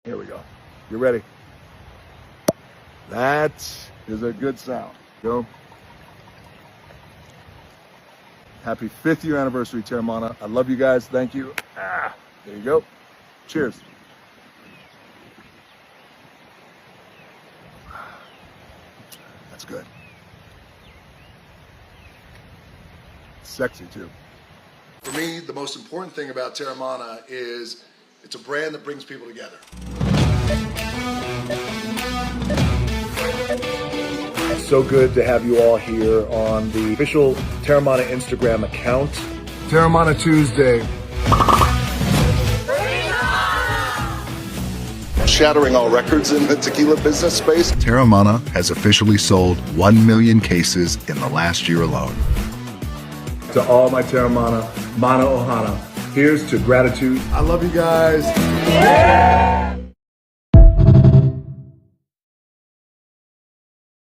Here we go. You ready? That is a good sound. Go. Happy 5th year anniversary, Teremana. I love you guys. Thank you. There you go. Cheers. That's good. Sexy too. For me, the most important thing about Teremana is it's a brand that brings people together. So good to have you all here on the official Teremana Instagram account. Teremana Tuesday. Shattering all records in the tequila business space. Teremana has officially sold 1 million cases in the last year alone. To all my Teremana, Mana Ohana, here's to gratitude. I love you guys. Yeah!